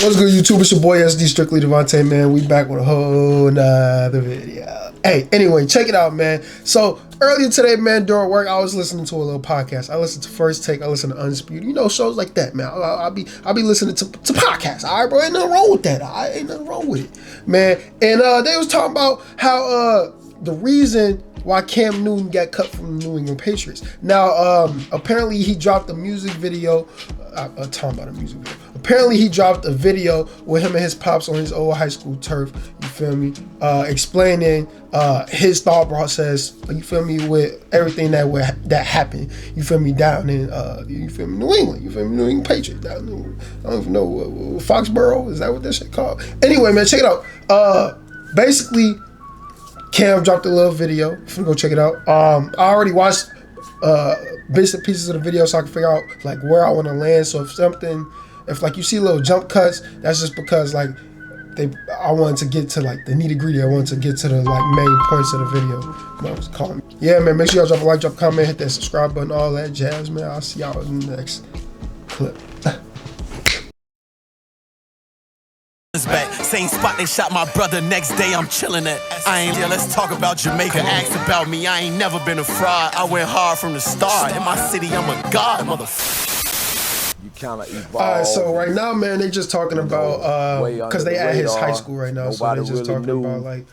What's good, YouTube? It's your boy SD Strictly Devontae, man. We back with a whole nother video. Hey, anyway, check it out, man. So earlier today, man, during work, I was listening to a little podcast. I listened to First Take. I listened to Undisputed. You know, shows like that, man. I'll be listening to podcasts. All right, bro. Ain't nothing wrong with that. Ain't nothing wrong with it, man. And they was talking about how the reason why Cam Newton got cut from the New England Patriots. Now, apparently he dropped a music video. Talking about a music video. Apparently he dropped a video with him and his pops on his old high school turf. You feel me? Explaining his thought process. You feel me? With everything that happened. You feel me? Down in you feel me? New England. You feel me? New England Patriots. I don't even know Foxborough. Is that what that shit called? Anyway, man, check it out. Basically, Cam dropped a little video. I'm gonna go check it out. I already watched bits and pieces of the video so I can figure out like where I want to land. So if like you see little jump cuts, that's just because like I wanted to get to like the nitty gritty. I wanted to get to the like main points of the video. What I was calling. Yeah, man. Make sure y'all drop a like, drop a comment, hit that subscribe button, all that jazz, man. I'll see y'all in the next clip. Back. Same spot they shot my brother, next day I'm chilling at. Let's talk about Jamaica, ask about me. I ain't never been a fraud. I went hard from the start. In my city, I'm a god, motherfucker. You kind of evolve. Alright, so right now, man, they just talking about because they at his high school right now, so they just really talking about like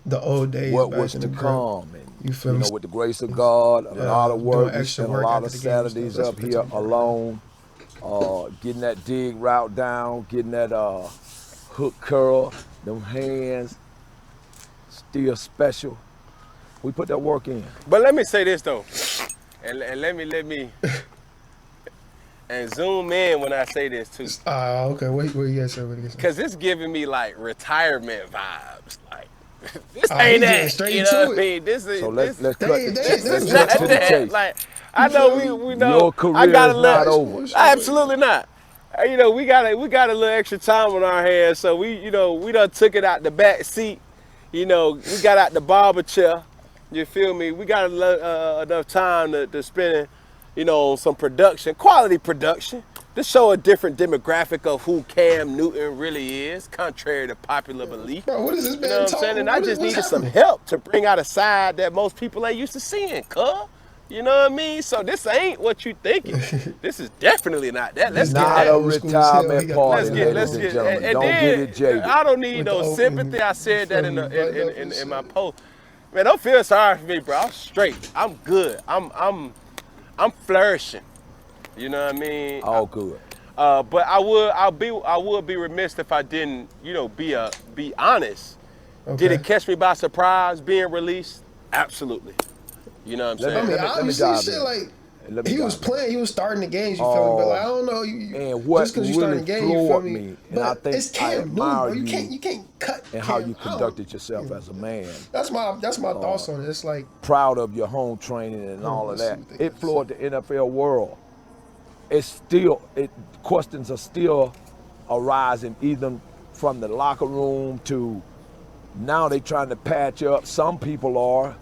the old days, what back was in to the come. And, you feel me? with the grace of God, a lot of work, we spent a lot of after the game Saturdays and up stuff. here alone, getting that dig route down, getting that hook curl, them hands, still special. We put that work in. But let me say this though, and let me and zoom in when I say this too. Okay, wait, you guys say what you guys say. Cause it's giving me like retirement vibes. Like this ain't that, you know what I mean? This is So let's cut not to the that. chase. Like I know we know Your career I got is a not little, over. absolutely not. You know, we got a little extra time on our hands, so we done took it out the back seat. You know, we got out the barber chair. You feel me? We got enough time to spend, on some production, quality production, to show a different demographic of who Cam Newton really is, contrary to popular belief. Bro, what is this man You know what I'm saying? And I just needed some help to bring out a side that most people ain't used to seeing, cuz. You know what I mean? So this ain't what you thinking. This is definitely not that. Let's get Not that. a retirement party, Let's ladies and get. gentlemen. And Don't then, get it jaded. I don't need With no the sympathy. open I said that button in my post. Man, don't feel sorry for me, bro. I'm straight. I'm good. I'm flourishing. You know what I mean? All good. But I would be remiss if I didn't, be honest. Okay. Did it catch me by surprise being released? Absolutely. You know what I'm saying? I mean, Let me obviously, dive shit in. like he was playing, he was starting the games. You feel me? But like, I don't know, and what just because you starting the really game, you feel floored me? me, and But I think it's I Cam Newton, bro. admire You can't cut. and how Cam you out. conducted yourself as a man. That's my thoughts on it. It's like Proud of your home training and all of let's see that. what they It got to floored the NFL world. Questions are still arising, even from the locker room to now they trying to patch up. Some people are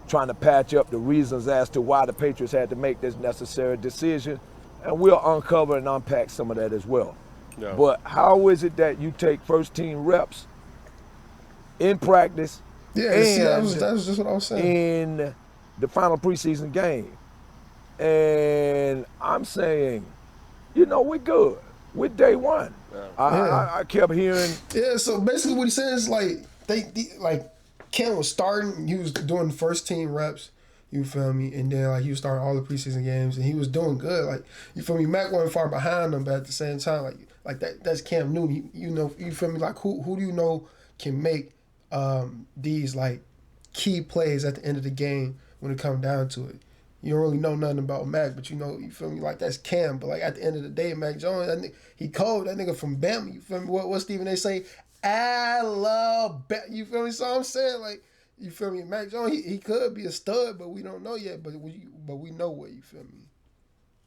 trying to patch up the reasons as to why the Patriots had to make this necessary decision. And we'll uncover and unpack some of that as well. Yeah. But how is it that you take first team reps in practice see, that and was just what I was saying. in the final preseason game? And I'm saying, we're good. We're day one. Yeah. I kept hearing. Yeah, so basically what he's saying is like Cam was starting, he was doing first team reps, you feel me, and then like he was starting all the preseason games and he was doing good. Like, you feel me, Mac wasn't far behind him, but at the same time, like that's Cam Newton. You feel me, like who do you know can make these like key plays at the end of the game when it comes down to it? You don't really know nothing about Mac, but you feel me, like that's Cam. But like at the end of the day, Mac Jones, he cold, that nigga from Bama, you feel me? What Stephen they say? Alabama, you feel me? So I'm saying, like, you feel me? Mac Jones, he could be a stud, but we don't know yet. But we know what, you feel me?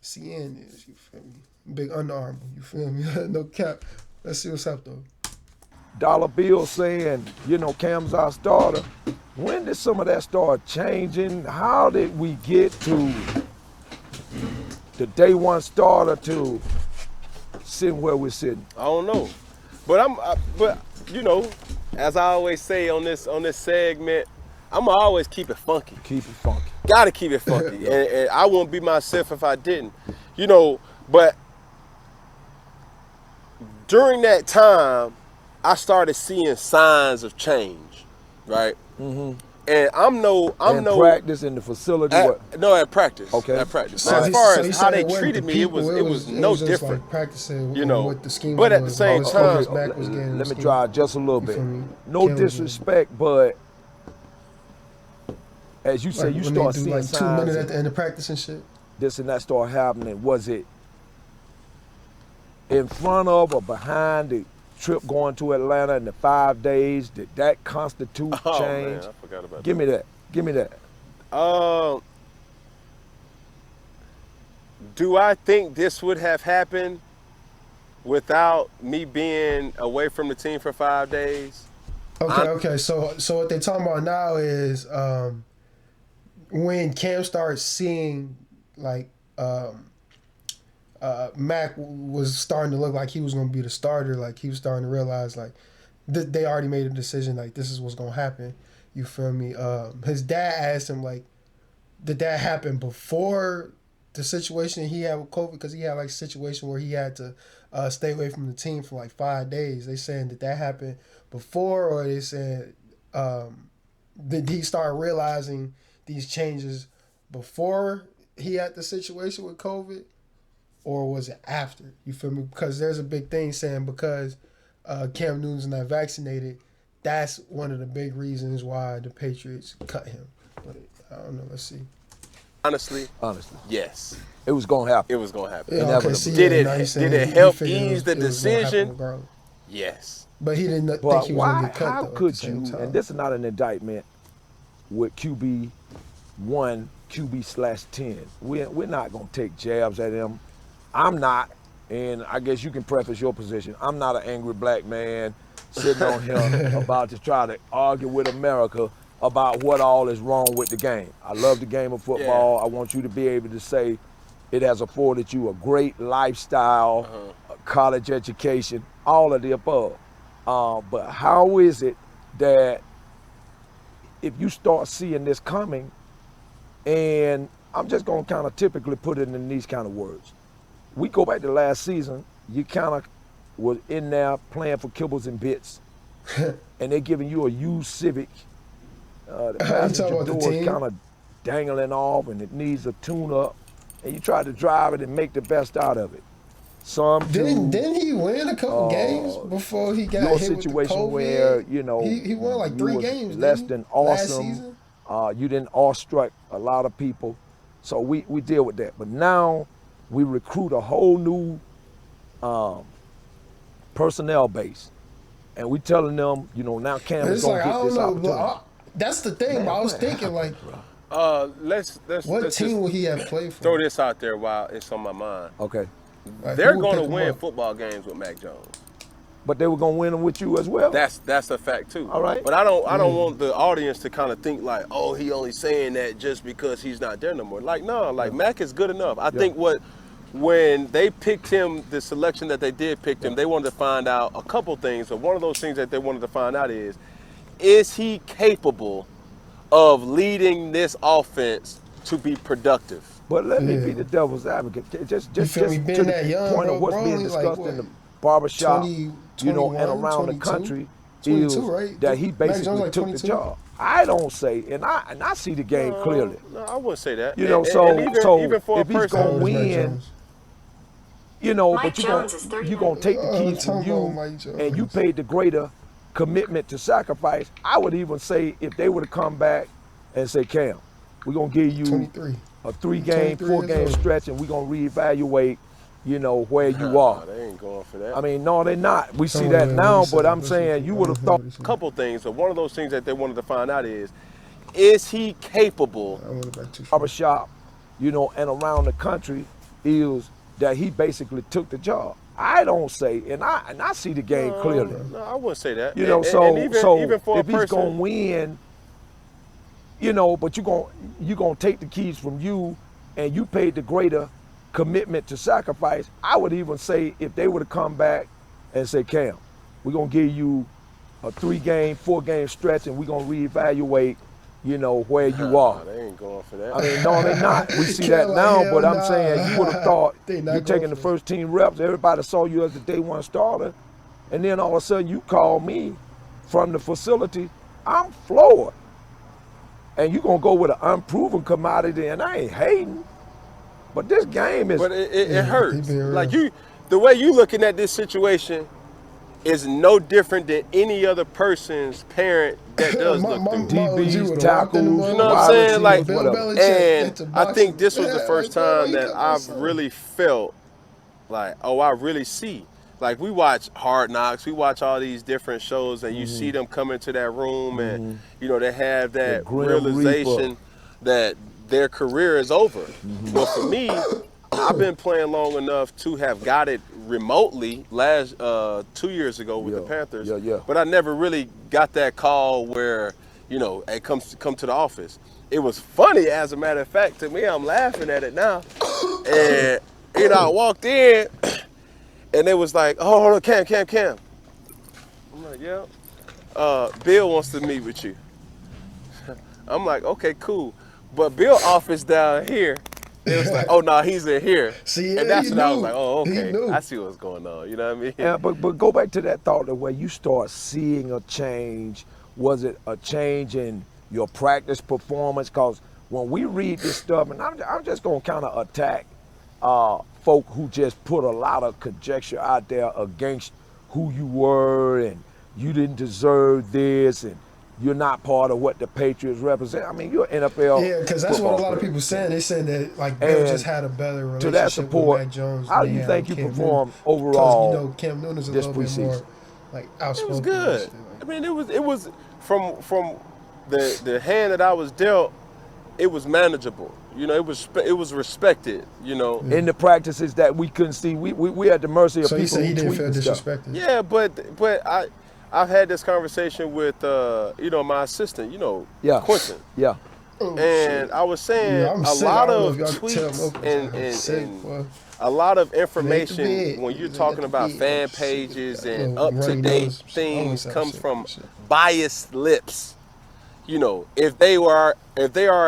CN is, you feel me? Big Under Armour, you feel me? No cap. Let's see what's up though. Dollar Bill saying, Cam's our starter. When did some of that start changing? How did we get to the day one starter to sitting where we're sitting? I don't know. But you know, as I always say on this segment, I'ma always keep it funky. Keep it funky. Gotta keep it funky, and I wouldn't be myself if I didn't. You know, but during that time, I started seeing signs of change, right? Mm-hmm. And I'm no practice in the facility. at practice. Okay. At practice. So as he- far so he as said how they it wasn't treated the me, people, it was no just different. like practicing, you know. what the scheme But at was. the same His time, back was getting let me scheme. try just a little You bit. feel me? No Kills disrespect, but as you say, Like you when start they do seeing like 2 signs minutes at of the end of practice and shit. this and that start happening. Was it in front of or behind the trip going to Atlanta in the 5 days? Did that constitute oh change? man, I forgot about Give me that. Give me that. Do I think this would have happened without me being away from the team for 5 days? Okay. So what they talking about now is when Cam starts seeing like Mac was starting to look like he was going to be the starter. Like he was starting to realize like they already made a decision. Like this is what's going to happen. You feel me? His dad asked him like, did that happen before the situation he had with COVID? Because he had like a situation where he had to stay away from the team for like 5 days. They saying did that happen before, or they said did he start realizing these changes before he had the situation with COVID, or was it after? You feel me? Because there's a big thing saying because Cam Newton's not vaccinated, that's one of the big reasons why the Patriots cut him. But I don't know. Let's see. Honestly, yes, It was going to happen. it was gonna happen. Yeah, Inevitable. see, Did yeah, it- now he's did saying it he help figured ease the it was gonna happen decision? regardless. Yes. But he didn't But think he was going why? to get cut, How though, at the could same you? time. And this is not an indictment with QB1, QB/10. We're not gonna take jabs at him. I'm not, and I guess you can preface your position. I'm not an angry black man sitting on him about to try to argue with America about what all is wrong with the game. I love the game of football. I want you to be able to say it has afforded you a great lifestyle, a college education, all of the above. But how is it that if you start seeing this coming, and I'm just gonna kind of typically put it in these kind of words. We go back to last season, you kind of was in there playing for kibbles and bits, and they're giving you a used Civic. The passenger about the door is team? kind of dangling off, and it needs a tune-up, and you try to drive it and make the best out of it. Some Didn't he win a couple games before he got your hit with the situation COVID? where you know he won like you 3 was games. less didn't than he? Last awesome. season? You didn't awestruck a lot of people, so we deal with that. But now we recruit a whole new personnel base, and we telling them, you know, now Cam is It's gonna like I get don't this know. opportunity. But that's the thing. Man, but I was what thinking like, Let's what just team would he have played for? throw this out there while it's on my mind. Okay, Like, They're who would going to pick him win up? football games with Mac Jones. but they were gonna win them with you as well. That's a fact too. All right. But I don't want the audience to kind of think like, oh, he only saying that just because he's not there no more. Like no, like Mac is good enough. I think when they picked him, the selection that they did pick him, they wanted to find out a couple things. So one of those things that they wanted to find out is he capable of leading this offense to be productive? But let me be the devil's advocate. Just feel me? to Being the that young, point bro, of what's bro, being only like, discussed what, in the barbershop, 20, you know, and 21, around the 22? country, 22, is right? that he Mac Jones basically like took 22? the job. I don't say, and I see the game clearly. No, I wouldn't say that. You know, And even for if a he's person, gonna Mac win, Jones. you know, Mike but Jones is 31. you gonna take the keys from talking about you, Mike Jones. and you paid the greater commitment to sacrifice. I would even say if they would have come back and say, Cam, we're gonna give you 23. a 3-game, 23 4-game years old. stretch, and we're gonna reevaluate, you know, where you are. they ain't going for that. I mean, no, they're not. We see Tell me that what now, he said. but I'm Listen, saying you would have I thought. heard what he said. Couple things. So one of those things that they wanted to find out is he capable? I went back too far. Barbershop, you know, and around the country is that he basically took the job. I don't say, and I see the game clearly. No, I wouldn't say that. You know, And even for if a he's person, gonna win, you know, but you gonna take the keys from you, and you paid the greater commitment to sacrifice. I would even say if they would have come back and say, Cam, we're gonna give you a 3-game, 4-game stretch, and we're gonna reevaluate, where you are. They ain't going for that. I mean, no, they're not. We see that Like, now, but I'm nah. saying you would have thought They not you're going taking the for first team reps. Everybody saw you as the day one starter, and then all of a sudden you call me from the facility. I'm floored, and you're gonna go with an unproven commodity, and I ain't hating, but this game is. But it he hurts. being real. Like the way you looking at this situation is no different than any other person's parent that does look through. DBs, tackles, You know what I'm saying? Like, whatever. and I think this was the first time that I've really felt like, oh, I really see. Like, we watch Hard Knocks, we watch all these different shows, and you see them come into that room, and they have that realization that their career is over. But for me, I've been playing long enough to have got it remotely 2 years ago with the Panthers. But I never really got that call where, hey, come to the office. It was funny, as a matter of fact, to me. I'm laughing at it now. And, I walked in, and it was like, oh, hold on, Cam. I'm like, yeah. Bill wants to meet with you. I'm like, okay, cool. But Bill's office down here, it was like, oh, no, he's in here. See, and that's when I was like, oh, He okay, knew. I see what's going on. You know what I mean? Yeah, but go back to that thought of where you start seeing a change. Was it a change in your practice performance? Because when we read this stuff, and I'm just going to kind of attack folk who just put a lot of conjecture out there against who you were, and you didn't deserve this, and you're not part of what the Patriots represent. I mean, you're an NFL. Yeah, because that's what a lot of player. people saying. They saying that like Bill just had a better relationship To that support, with Mac Jones. how than do he you had think with you Cam performed Newton. overall? Because Cam Newton is a this little bit preseason? more like outspoken. It was and good. shit, I mean, it was from the hand that I was dealt. It was manageable. It was respected. In the practices that we couldn't see, we at the mercy of So people he said he who didn't tweet feel and stuff. disrespected. Yeah, but I've had this conversation with my assistant, Quentin. Yeah. Oh, And shit. I was saying Yeah, I'm a sick. lot I don't know of if y'all can tell tweets I'm and sick, boy. a lot of bed. information when you're They talking got about the fan bed. pages Shit. and Runny up-to-date nose. things Always comes have from shit. biased lips. If they are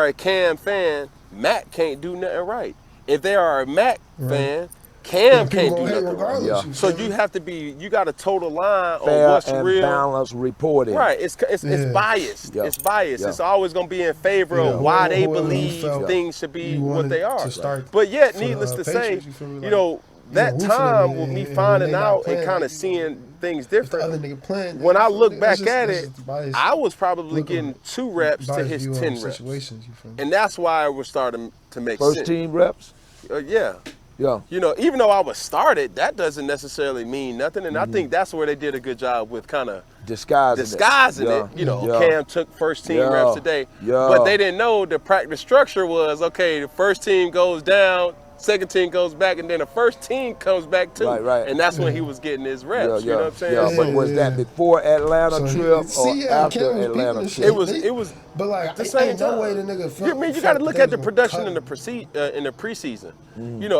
a Cam fan, Mac can't do nothing right. If they are a Mac fan, Cam can't do nothing right. regardless. Yeah. So you got a total line Fair on what's and real. balanced reporting. Right, it's Yeah. biased. Yeah. It's biased. Yeah. It's always going to be in favor Yeah. of why they Whoever you believe felt things should be you what wanted they are. to start But yet, for the, needless to say, Patriots, you feel me? Like, that root for them time with me and when finding they not out and playing, kind like, of seeing things if the different. other nigga playing, When I look that's back just- at that's it, just biased I was probably look getting on- 2 reps to biased his view on 10 reps. situations, you feel me? And that's why it was starting to make First sense. team reps. Yeah. Yeah. Even though I was started, that doesn't necessarily mean nothing. And I think that's where they did a good job with kind of disguising it. Yeah. Cam took first team Yeah. reps today. Yeah. But they didn't know the practice structure was, okay, the first team goes down, second team goes back, and then the first team comes back too. Right. And that's when he was getting his reps. Yeah, You know what I'm saying? Yeah, So but was that before Atlanta So, trip see, or yeah, after Cam was Atlanta peeping the trip? shit. it was But like, the same ain't no time. way the nigga felt. You got to look at the production in the preseason. in the preseason.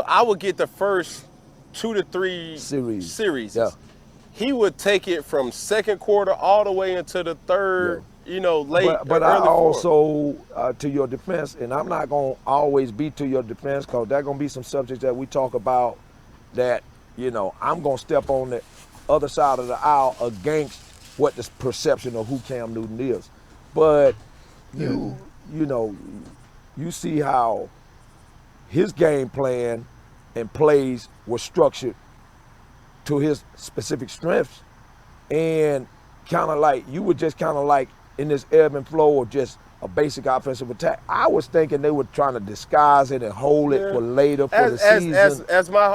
I would get the first 2 to 3 series. Yeah. He would take it from second quarter all the way into the third. Late. But early I fourth. also, to your defense, and I'm not going to always be to your defense because there going to be some subjects that we talk about that, I'm going to step on the other side of the aisle against what the perception of who Cam Newton is. But you see how his game plan and plays were structured to his specific strengths, and kind of like you were just kind of like in this ebb and flow of just a basic offensive attack. I was thinking they were trying to disguise it and hold it for later for the season.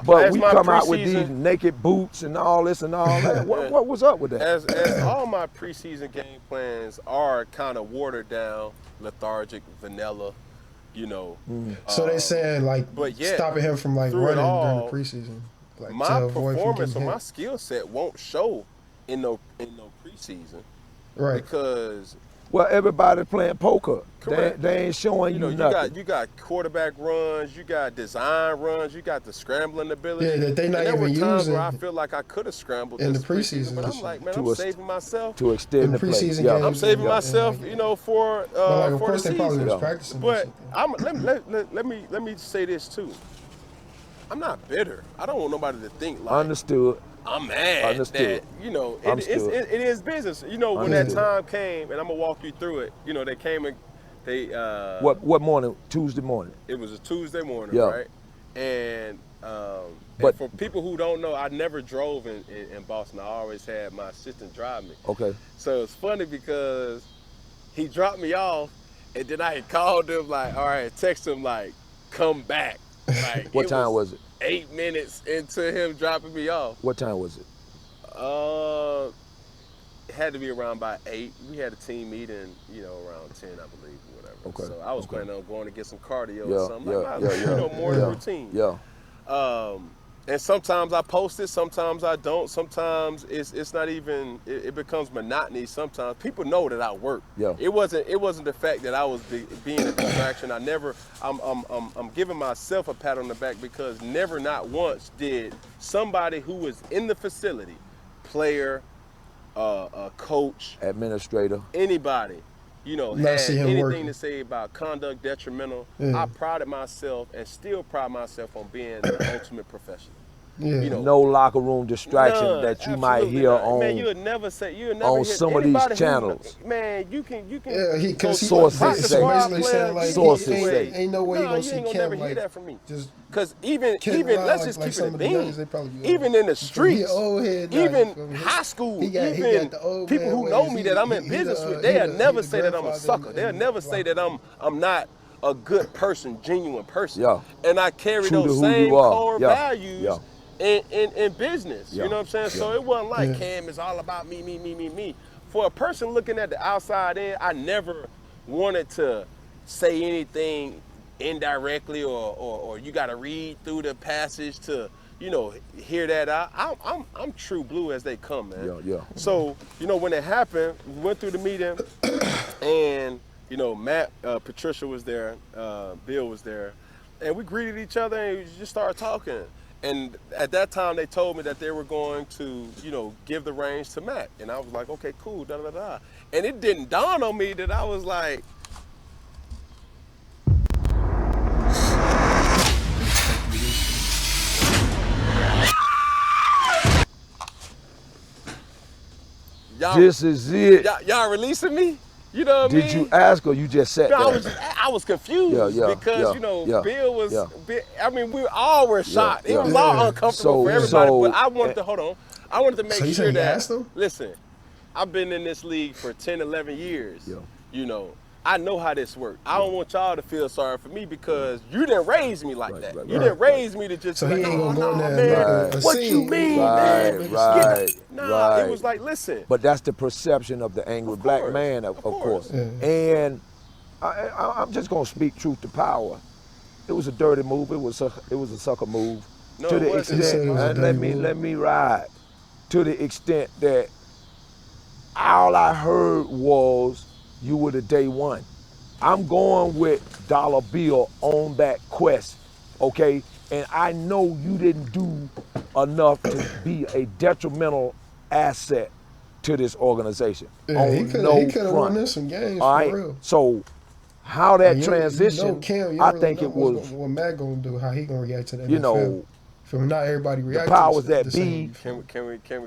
But we come out with these naked boots and all this and all that. What was up with that? As all my preseason game plans are kind of watered down, lethargic, vanilla, So they said like but yet, stopping him from like through it running all, during the preseason. Like, my to avoid from performance or getting my hit. skill set won't show in no preseason. Right. Because Well, everybody playing poker. Correct. They ain't showing you, You nothing. got quarterback runs, you got design runs, you got the scrambling ability. Yeah, that they not and there even were times where I using feel like I could have scrambled in this the preseason. but I'm like, man, To I'm us- saving myself. to extend In the play. preseason Yeah. games. I'm saving Yeah. myself, Yeah. you know, for But like, of for course, the they probably season. was Yeah. practicing. and But shit, let me say this too. I'm not bitter. I don't want nobody to think like Understood. I'm mad Understood. that, you know, Understood. it is business. You know, when that Understood. time came, and I'm gonna walk you through it. You know, they came and they What morning? Tuesday morning. it was a Tuesday morning, Yeah. right? And But- for people who don't know, I never drove in Boston. I always had my assistant drive me. Okay. So it's funny because he dropped me off, and then I had called him like, all right, text him like, come back. Like, What time was it? 8 minutes into him dropping me off. What time was it? It had to be around by 8. We had a team meeting, you know, around 10, I believe, or whatever. Okay, So I was okay. planning on going to get some cardio Yeah, or something. yeah, like, yeah, you know, yeah, morning yeah, routine. Yeah. And sometimes I post it, sometimes I don't. Sometimes it's not even. It becomes monotony. Sometimes people know that I work. Yeah. It wasn't the fact that I was being a distraction. I'm giving myself a pat on the back because never, not once, did somebody who was in the facility, player, a coach, Administrator. anybody, you know, Not had see him anything working. to say about conduct detrimental. Yeah. I prided myself and still pride myself on being the ultimate professional. Yeah. You know, No locker room distraction none, that you might absolutely hear not. on. Man, you'll never on hear some of these anybody channels. Man, you can. Yeah, because he Sources practice say. basically saying like Sources he say. ain't no way you Nah, gonna you see ain't gonna Cam never hear like that from me. just Because even around let's like- just like keep some it of a the bean. youngest, they probably be Even in the streets, old head now, even you feel me? high school, He got even the old people man who know ways. me He- that I'm he- in he business the, with, he they'll the- never he the say that I'm a grandfather sucker. in They'll the never say block. that I'm not a good person, genuine person. Yeah. And I carry True to those who same you are. core Yeah. values Yeah. in business. Yeah. You know what I'm saying? Yeah. So it wasn't like Yeah. Cam is all about me. For a person looking at the outside in, I never wanted to say anything indirectly or you got to read through the passage to, you know, hear that out. I'm true blue as they come, man. Yeah, yeah. So, you know, when it happened, we went through the meeting and, you know, Matt, Patricia was there, Bill was there, and we greeted each other and we just started talking. And at that time, they told me that they were going to, you know, give the reins to Matt. And I was like, okay, cool, da-da-da-da. And it didn't dawn on me that I was like, y'all, This is it. y'all releasing me? You know what I mean? Did you ask or you just sat No, there? I was confused Yeah, yeah, because yeah, you know yeah, Bill was. yeah. I mean, we all were shocked. yeah. It was all Yeah. uncomfortable So- for everybody. so- but I wanted to hold on. I wanted to make So you sure said you that. asked him? Listen, I've been in this league for 10, 11 years. Yeah. You know, I know how this works. I don't want y'all to feel sorry for me because you didn't raise me like Right, that. right, You right, didn't raise me to just So be he like, ain't oh, gonna go in no, there man. and make a What scene. you mean, Right, man? right, Nah, right. it was like, listen. But that's the perception of the angry Of black course, man, of of course. course. Yeah. And I'm just gonna speak truth to power. It was a dirty move. It was a sucker move. No, To it the wasn't. He said extent, it was a and dirty move. let me ride. To the extent that all I heard was you were the day one. I'm going with Dollar Bill on that quest, okay? And I know you didn't do enough to be a detrimental asset to this organization. Yeah, he on could no have front. won this some games All for right. real. So how that And transition, you know Cam, you I really think know it was, what Matt gonna do, how he gonna react to the NFL. you know, From not everybody react powers to that the be- same.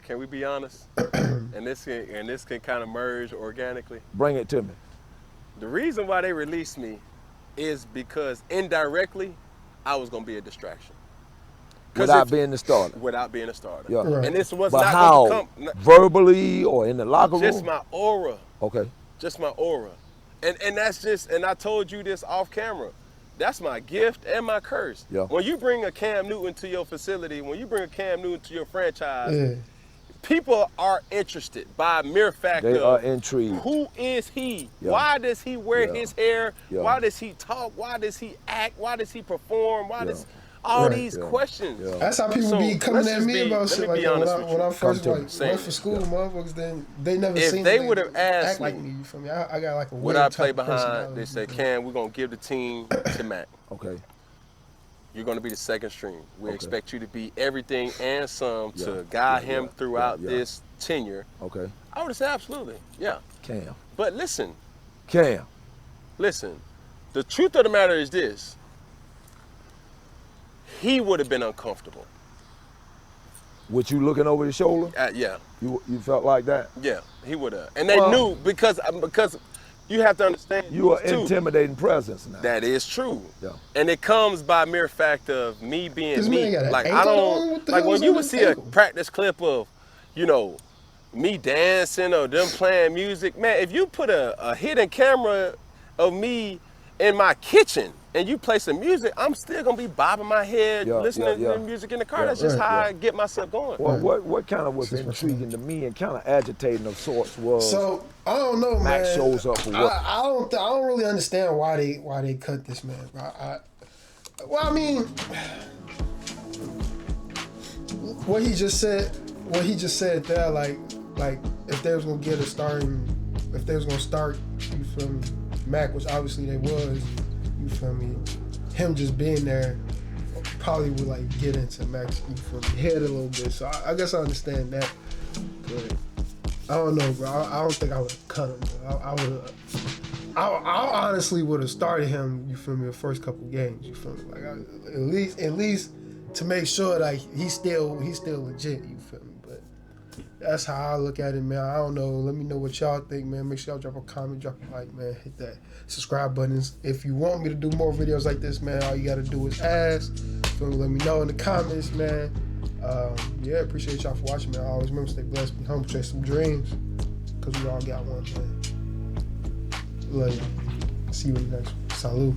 Can we be honest? and this can kind of merge organically. bring it to me. The reason why they released me is because indirectly, I was gonna be a distraction. 'Cause Without if- being the starter. Without being a starter. Yeah. Right. And this was But not how? gonna come. Verbally or in the locker room? Just my aura. Okay. Just my aura. And that's just, and I told you this off camera. That's my gift and my curse. Yeah. When you bring a Cam Newton to your facility, when you bring a Cam Newton to your franchise, Yeah. people are interested by mere fact They of are intrigued. who is he? Yeah. Why does he wear Yeah. his hair? Yeah. Why does he talk? Why does he act? Why does he perform? Why Yeah. does all Right. these questions. Yeah. That's how people So, be coming let's at just me be- about let shit me like be that. honest with When you. I first Come to like me. went for school, motherfuckers, then they never If seen they me would've asked act like me, me. You feel me? I got like a What weird I type play of behind, personality, they said, bro. Cam, we're going to give the team to Mac. Okay. You're going to be the second string. We Okay. expect you to be everything and some Yeah, to guide yeah, him yeah, throughout yeah. this tenure. Okay. I would have said absolutely, yeah. Cam. But listen, Cam. the truth of the matter is this. He would have been uncomfortable. With you looking over his shoulder, Yeah, you felt like that? yeah, he would have. And they Well- knew because you have to understand. You are this too. intimidating presence now. That is true. Yeah. And it comes by mere fact of me being This me. man got an Like I ankle on? don't What the like hell when is you on would his see ankle? a practice clip of, me dancing or them playing music. Man, if you put a hidden camera of me in my kitchen and you play some music, I'm still gonna be bobbing my head, Yeah, listening yeah, yeah. to the music in the car. Yeah, That's just right, how yeah. I get myself going. Well, what kind of was intriguing to me and kind of agitating of sorts was So I don't know, man. Max shows up for what? I don't really understand why they cut this man, bro. Well, I mean, what he just said there, like if they was gonna if they was gonna start, you feel me, Mac, which obviously they was, you feel me, him just being there probably would like get into Max, you feel me, head a little bit. So I guess I understand that, but I don't know, bro. I don't think I would have cut him, bro. I honestly would have started him, you feel me, the first couple games, you feel me, like at least to make sure like he's still legit, you feel me. But that's how I look at it, man. I don't know. Let me know what y'all think, man. Make sure y'all drop a comment, drop a like, man. Hit that subscribe buttons. If you want me to do more videos like this, man, all you gotta do is ask. Feel me? Let me know in the comments, man. Yeah, appreciate y'all for watching, man. I always remember, stay blessed, be humble, chase some dreams, cause we all got one, man. Love you. See you in the next one. Salute.